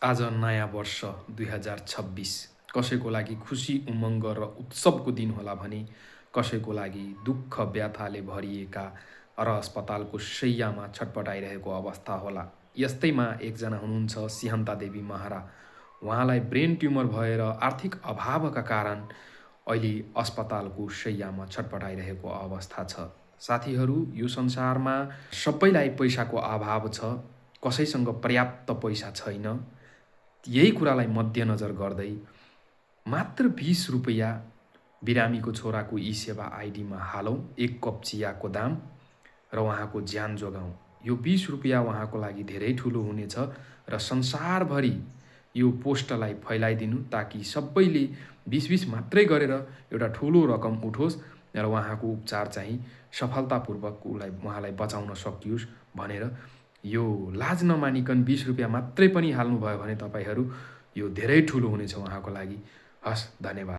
आज नयाँ वर्ष 2026 कसैको लागि खुसी उमङ्ग र उत्सवको दिन होला भने कसैको लागि दुःख व्यथाले भरिएका र अस्पतालको शैय्यामा छटपटाइरहेको अवस्था होला। यस्तैमा एकजना हुनुहुन्छ सिहन्ता देवी महारा। उहाँलाई ब्रेन ट्युमर भएर आर्थिक अभावका कारण अहिले अस्पतालको शैय्यामा छटपटाइरहेको अवस्था छ। साथीहरू, यो संसारमा सबैलाई पैसाको अभाव छ, कसैसँग पर्याप्त पैसा छैन। यही कुरालाई मध्यनजर गर्दै मात्र 20 रुपैयाँ बिरामीको छोराको ई सेवा आइडीमा हालौँ, एक कप चियाको दाम र उहाँको ज्यान जोगाउँ। यो 20 रुपैयाँ उहाँको लागि धेरै ठुलो हुनेछ र संसारभरि यो पोस्टलाई फैलाइदिनु ताकि सबैले 20-20 मात्रै गरेर एउटा ठुलो रकम उठोस् र उहाँको उपचार चाहिँ सफलतापूर्वक उहाँलाई बचाउन सकियोस् भनेर यो लाज नमानिकन 20 रुपैयाँ मात्रै पनि हाल्नुभयो भने तपाईँहरू यो धेरै ठुलो हुनेछ उहाँको लागि। हस्, धन्यवाद।